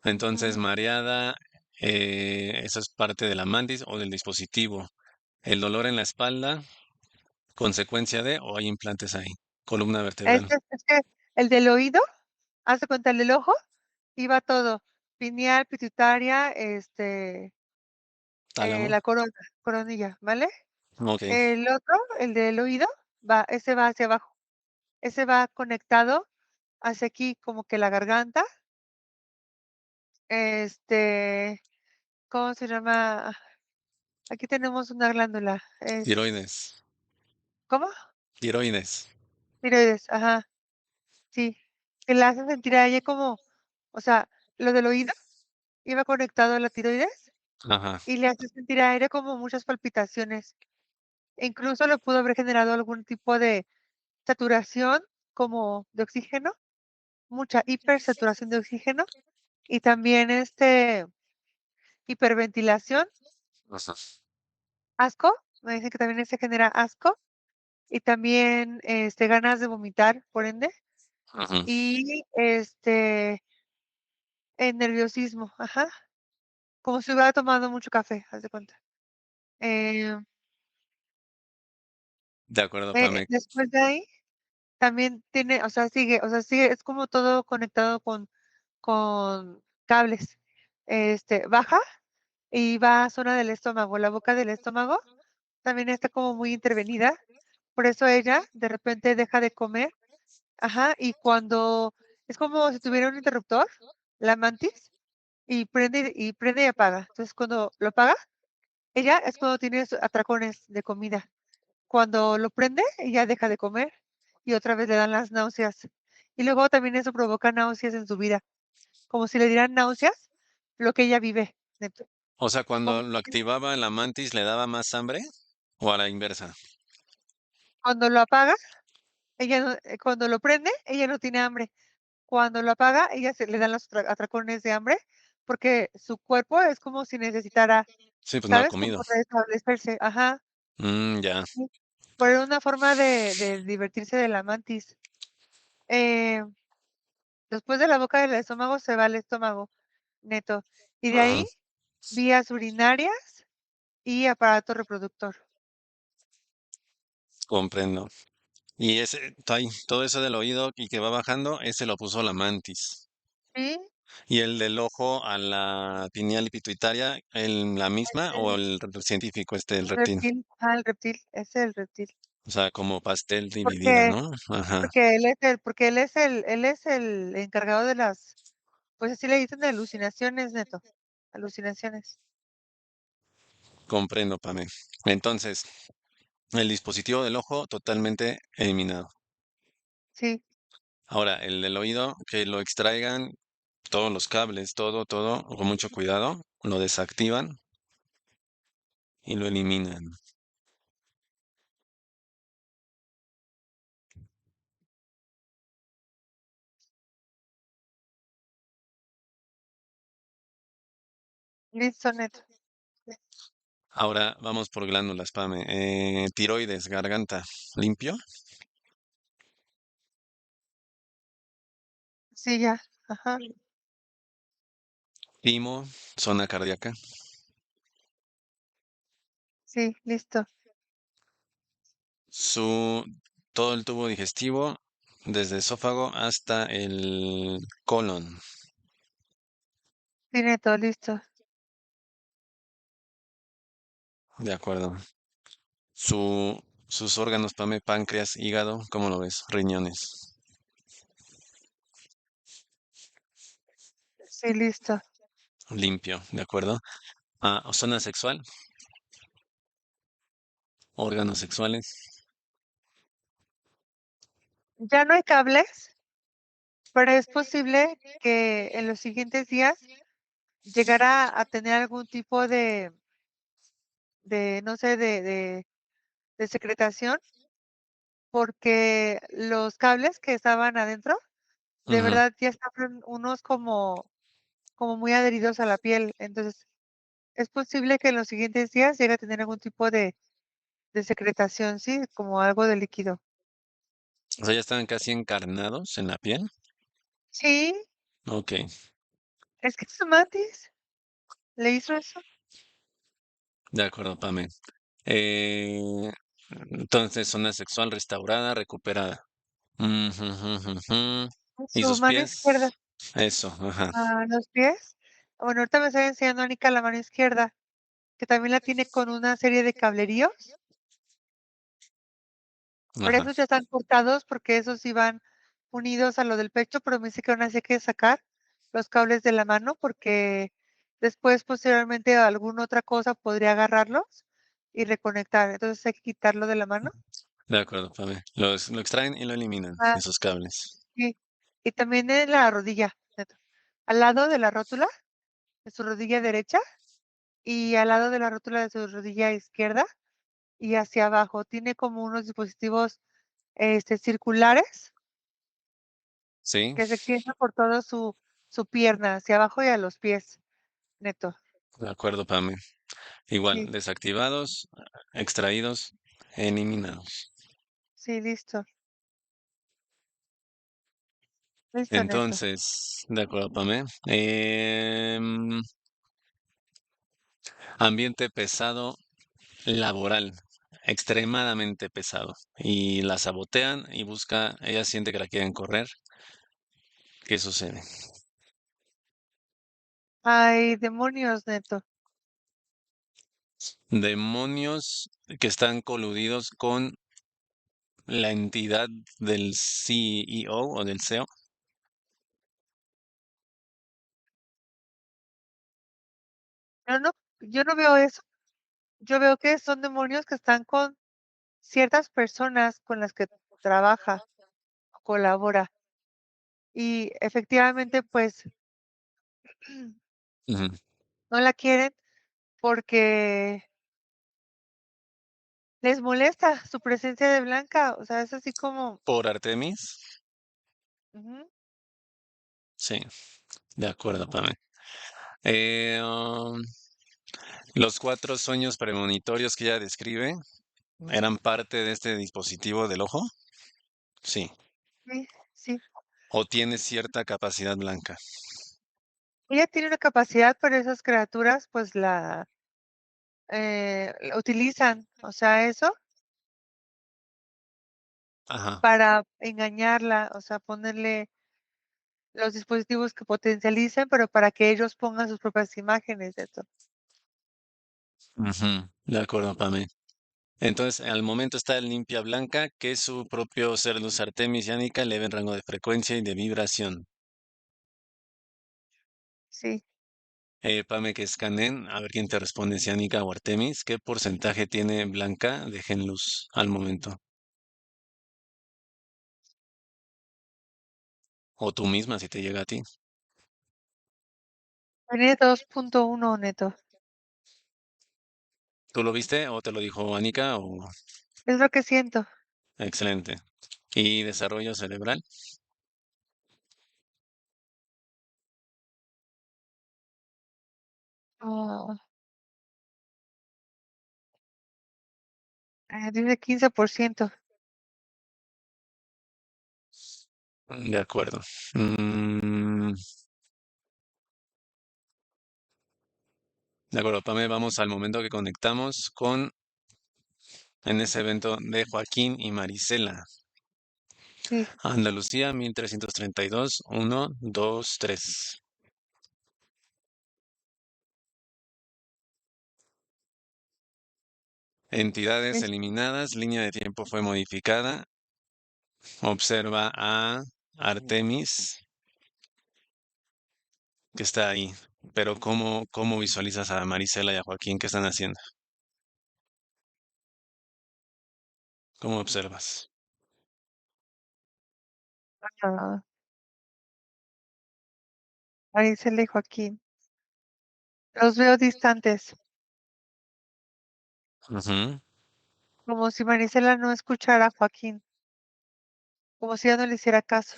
Entonces, Ujú. mareada, eso es parte de la mantis o del dispositivo. El dolor en la espalda, consecuencia de, o hay implantes ahí. Columna vertebral. Es que el del oído, haz de cuenta, el del ojo, iba todo, pineal, pituitaria, Tálamo. la coronilla, ¿vale? Ok, El otro, el del oído, ese va hacia abajo, ese va conectado hacia aquí, como que la garganta, este, ¿cómo se llama? Aquí tenemos una glándula, tiroides. ¿cómo? Tiroides. Tiroides, ajá, sí, que la hace sentir a ella como, o sea, lo del oído iba conectado a la tiroides Ajá. y le hace sentir a ella como muchas palpitaciones. E incluso le pudo haber generado algún tipo de saturación como de oxígeno, mucha hipersaturación de oxígeno y también, hiperventilación, Ajá. asco, me dicen que también se genera asco y también, ganas de vomitar, por ende, Ajá. y, nerviosismo, ajá, como si hubiera tomado mucho café, haz de cuenta. Em, De acuerdo, Pame. Después de ahí, también tiene, o sea, sigue, es como todo conectado con cables. Baja y va a zona del estómago, la boca del estómago también está como muy intervenida, por eso ella de repente deja de comer, ajá, y cuando es como si tuviera un interruptor, la mantis, y prende y apaga. Entonces, cuando lo apaga, ella es cuando tiene atracones de comida. Cuando lo prende, ella deja de comer y otra vez le dan las náuseas. Y luego también eso provoca náuseas en su vida, como si le dieran náuseas lo que ella vive. Neto. O sea, Como cuando lo activaba la mantis, ¿le daba más hambre? ¿O a la inversa? cuando lo apaga, ella no, cuando lo prende, ella no tiene hambre. Cuando lo apaga, ella se le dan los atracones de hambre, porque su cuerpo es como si necesitara, Sí, pues no ha ¿sabes? Como comido. restablecerse. Ajá. Ya. Sí. Por una forma de divertirse de la mantis. Eh, Después de la boca del estómago se va al estómago, neto. Y de Ajá. ahí, vías urinarias y aparato reproductor. Comprendo. Y ese, todo eso del oído y que va bajando, ese lo puso la mantis. Sí, ¿Y el del ojo a la pineal y pituitaria, la misma o el el científico el reptil? reptil, el reptil, ese es el reptil. O sea, como pastel dividida, Porque ¿no? Ajá, porque él es el encargado de las, pues así le dicen, de alucinaciones, neto, alucinaciones. comprendo, Pame. Entonces, el dispositivo del ojo totalmente eliminado. Sí, Ahora, el del oído, que lo extraigan todos los cables, todo, con mucho cuidado, lo desactivan y lo eliminan. listo, neto. Ahora vamos por glándulas, Pame. Tiroides, garganta, ¿limpio? Sí, ya, ajá, Timo, zona cardíaca. sí, listo. su, todo el tubo digestivo, desde esófago hasta el colon. Tiene todo listo. De acuerdo. Sus órganos, Pame, páncreas, hígado, ¿cómo lo ves? Riñones. Sí, listo. Limpio, ¿de acuerdo? Zona sexual, órganos sexuales. Ya no hay cables, pero es posible que en los siguientes días llegara a tener algún tipo de no sé, de secretación, porque los cables que estaban adentro, de Ujú. verdad ya estaban unos como muy adheridos a la piel. Entonces, es posible que en los siguientes días llegue a tener algún tipo de secretación, ¿sí? Como algo de líquido. O sea, ya están casi encarnados en la piel. Sí, Ok, es que su Matis le hizo eso. de acuerdo, Pame. Eh, entonces, zona sexual restaurada, recuperada. Ujú, ujú, ujú. ¿Y Su sus mano izquierda, pies? Eso, ajá, los pies. Bueno, ahorita me está enseñando Anika la mano izquierda, que también la tiene con una serie de cableríos, pero ajá. esos ya están cortados porque esos iban unidos a lo del pecho, pero me dice que aún así hay que sacar los cables de la mano porque después, posteriormente, alguna otra cosa podría agarrarlos y reconectar. Entonces hay que quitarlo de la mano. De acuerdo, Pame. Lo extraen y lo eliminan, Ah, esos cables. sí. Y también en la rodilla, neto. Al lado de la rótula de su rodilla derecha y al lado de la rótula de su rodilla izquierda y hacia abajo. Tiene como unos dispositivos circulares Sí, que se extienden por toda su pierna, hacia abajo y a los pies, neto. de acuerdo, Pame. Igual, Sí, desactivados, extraídos, eliminados. sí, listo. Listo, neto. Entonces, de acuerdo, Pame. Ambiente pesado laboral, extremadamente pesado. Y la sabotean y ella siente que la quieren correr. ¿Qué sucede? Ay, demonios, neto. Demonios que están coludidos con la entidad del CEO o del CEO. Yo no veo eso. Yo veo que son demonios que están con ciertas personas con las que trabaja o colabora. Y efectivamente, pues Ujú. no la quieren porque les molesta su presencia de Blanca. O sea, es así como, Por Artemis. ujú, Sí, de acuerdo, Pame. Eh, um, los 4 sueños premonitorios que ella describe eran parte de este dispositivo del ojo. Sí. sí, sí. O tiene cierta capacidad blanca. Ella tiene una capacidad, pero esas criaturas, pues la utilizan, o sea, eso Ajá. para engañarla, o sea, ponerle los dispositivos que potencialicen, pero para que ellos pongan sus propias imágenes de eso. Ujú. De acuerdo, Pame. Entonces, al momento está limpia blanca, que es su propio ser luz Artemis Yanica, leve en rango de frecuencia y de vibración. Sí, Pame, que escaneen, a ver quién te responde, si Yanica o Artemis. ¿Qué porcentaje tiene blanca de gen luz al momento? O tú misma, si te llega a ti. tiene 2.1 neto. ¿Tú lo viste o te lo dijo Anika? O... Es lo que siento. Excelente. ¿Y desarrollo cerebral? Ah, dice 15%. De acuerdo. Mm, de acuerdo, Pame, vamos al momento que conectamos con en ese evento de Joaquín y Marisela. Sí, Andalucía, 1332, 1, 2, 3. Entidades es- eliminadas, línea de tiempo fue modificada. Observa a Artemis, que está ahí. Pero ¿cómo visualizas a Marisela y a Joaquín? ¿Qué están haciendo? ¿Cómo observas? ah, Marisela y Joaquín. Los veo distantes, Ujú, como si Marisela no escuchara a Joaquín, como si ya no le hiciera caso.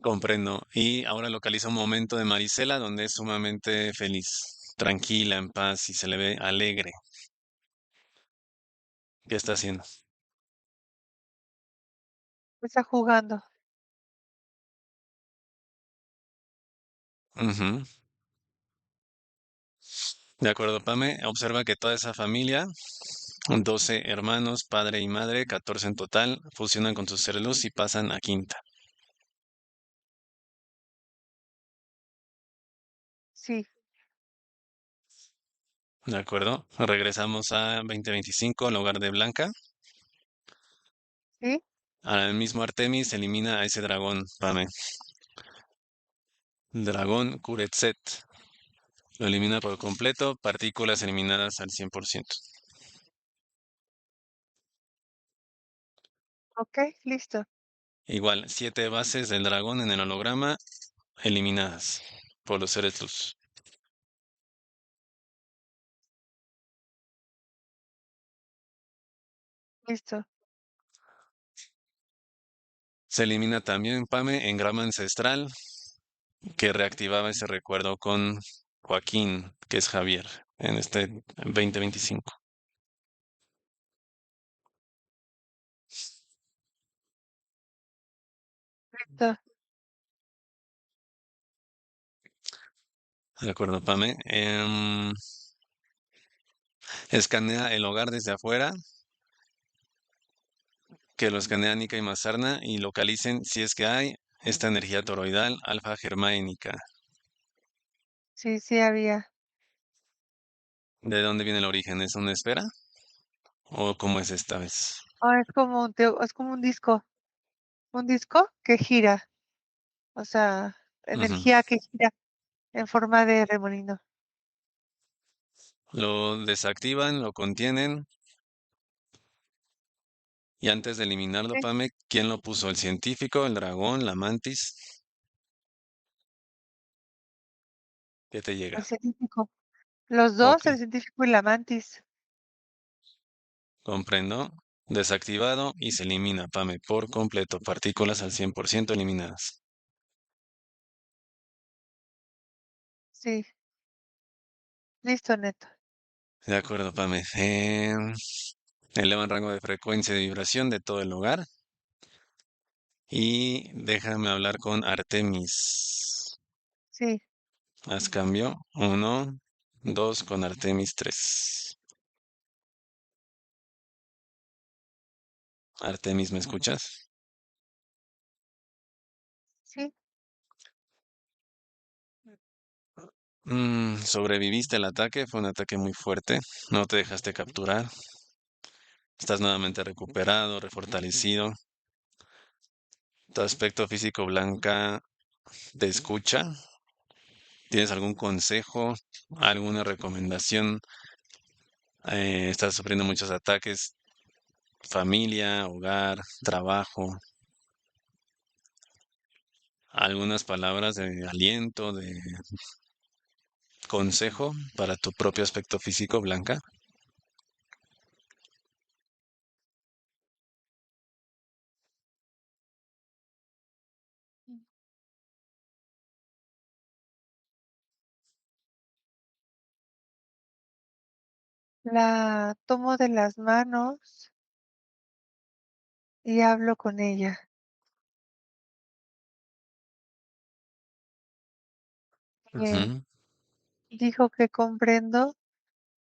comprendo. Y ahora localiza un momento de Marisela donde es sumamente feliz, tranquila, en paz y se le ve alegre. ¿Qué está haciendo? Está jugando. Ujú. De acuerdo, Pame. Observa que toda esa familia, 12 hermanos, padre y madre, 14 en total, fusionan con sus ser luz y pasan a quinta. Sí, De acuerdo. Regresamos a 2025, al hogar de Blanca. sí, Al mismo Artemis elimina a ese dragón, Pame. Dragón Kuretzet. Lo elimina por completo, partículas eliminadas al 100%. ok, listo, Igual, 7 bases del dragón en el holograma eliminadas por los seres luz. listo. Se elimina también, Pame, engrama ancestral que reactivaba ese recuerdo con Joaquín, que es Javier, en este 2025. Listo. De acuerdo, Pame. Escanea el hogar desde afuera, que lo escanea Nika y Mazarna y localicen si es que hay esta energía toroidal alfa germánica. Sí, sí había. ¿De dónde viene el origen? ¿Es una esfera? ¿O cómo es esta vez? Ah, es como un disco que gira, o sea, Ujú. energía que gira en forma de remolino. Lo desactivan, lo contienen y antes de eliminarlo, Sí, Pame, ¿quién lo puso? ¿El científico, el dragón, la mantis? ¿Qué te el llega? científico. Los Ok, dos, el científico y la mantis. comprendo. Desactivado y se elimina, Pame, por completo. Partículas al 100% eliminadas. Sí, listo, Neto. De acuerdo, Pame. Eleva el rango de frecuencia de vibración de todo el hogar. Y déjame hablar con Artemis. Sí, Haz cambio. Uno, dos con Artemis 3. Artemis, ¿me escuchas? sí, Sobreviviste al ataque, fue un ataque muy fuerte. No te dejaste capturar. Estás nuevamente recuperado, refortalecido. Tu aspecto físico Blanca te escucha. ¿Tienes algún consejo, alguna recomendación? Estás sufriendo muchos ataques, familia, hogar, trabajo. Algunas palabras de aliento, de consejo para tu propio aspecto físico, Blanca. la tomo de las manos y hablo con ella. Me Ujú, dijo que comprendo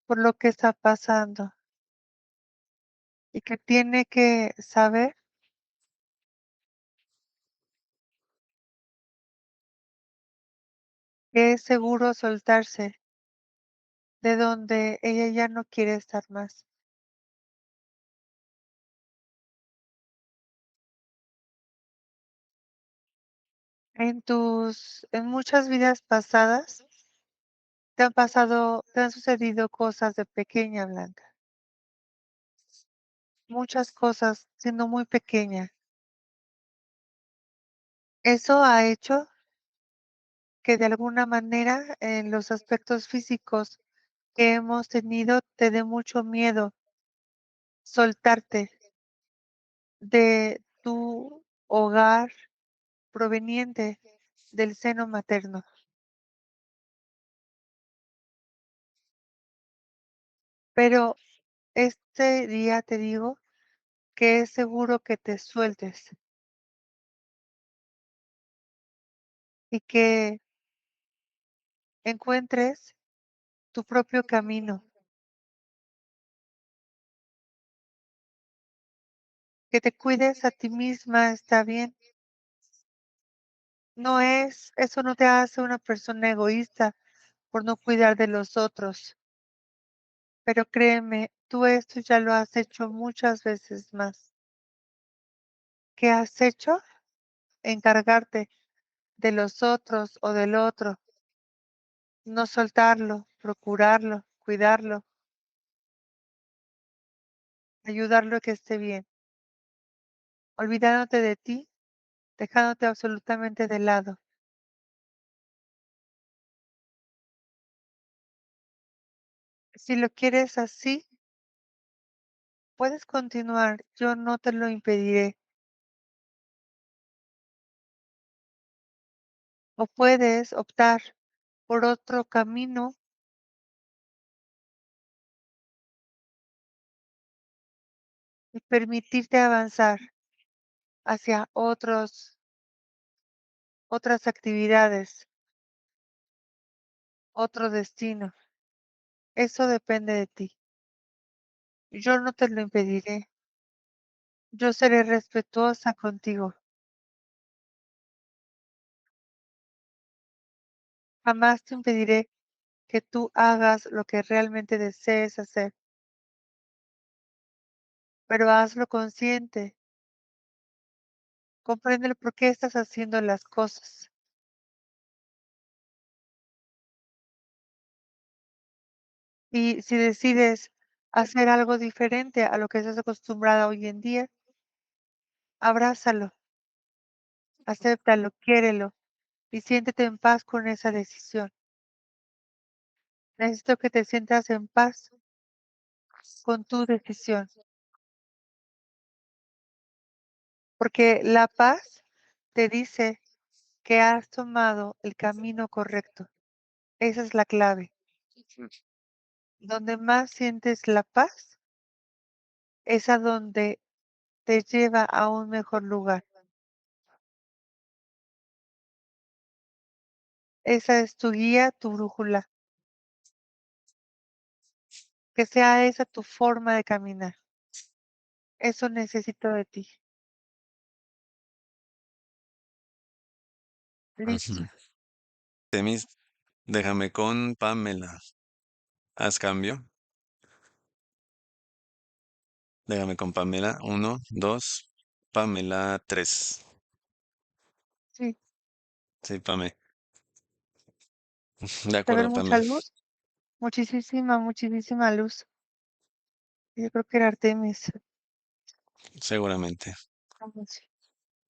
por lo que está pasando y que tiene que saber que es seguro soltarse de donde ella ya no quiere estar más. En muchas vidas pasadas te han sucedido cosas de pequeña, Blanca, muchas cosas siendo muy pequeña. Eso ha hecho que de alguna manera en los aspectos físicos que hemos tenido te dé mucho miedo soltarte de tu hogar proveniente del seno materno. Pero este día te digo que es seguro que te sueltes y que encuentres tu propio camino, que te cuides a ti misma está bien. Eso no te hace una persona egoísta por no cuidar de los otros, pero créeme, tú esto ya lo has hecho muchas veces más. ¿Qué has hecho? Encargarte de los otros o del otro, no soltarlo, procurarlo, cuidarlo, ayudarlo a que esté bien, olvidándote de ti, dejándote absolutamente de lado. Si lo quieres así, puedes continuar, yo no te lo impediré. O puedes optar por otro camino y permitirte avanzar hacia otras actividades, otro destino. Eso depende de ti. Yo no te lo impediré. Yo seré respetuosa contigo. Jamás te impediré que tú hagas lo que realmente desees hacer, pero hazlo consciente. Comprende el por qué estás haciendo las cosas. Y si decides hacer algo diferente a lo que estás acostumbrada hoy en día, abrázalo, acéptalo, quiérelo y siéntete en paz con esa decisión. Necesito que te sientas en paz con tu decisión, porque la paz te dice que has tomado el camino correcto. Esa es la clave. Donde más sientes la paz es a donde te lleva a un mejor lugar. Esa es tu guía, tu brújula. Que sea esa tu forma de caminar. Eso necesito de ti. Listo. Ujú. Temis, déjame con Pamela. Haz cambio. Déjame con Pamela. Uno, dos. Pamela, tres. Sí. Sí, Pame. De ¿Se ve acuerdo, mucha Pame. luz? Muchísima luz. Yo creo que era Artemis. Seguramente. Vamos.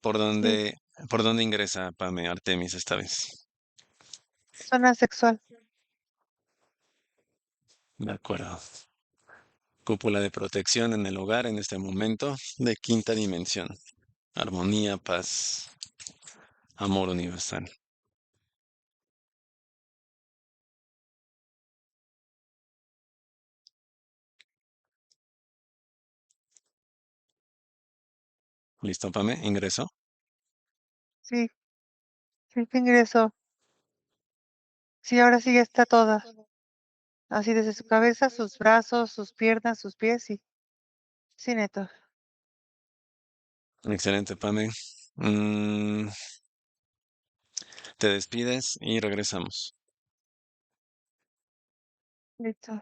¿Por Sí. dónde, por dónde ingresa Pame Artemis esta vez? Zona sexual. De acuerdo. Cúpula de protección en el hogar en este momento de quinta dimensión. Armonía, paz, amor universal. ¿Listo, Pame? Ingresó. Sí, sí que ingresó. Sí, ahora sí ya está toda. así desde su cabeza, sus brazos, sus piernas, sus pies, sí. Sí, neto. Excelente, Pame. Mm, te despides y regresamos. Listo.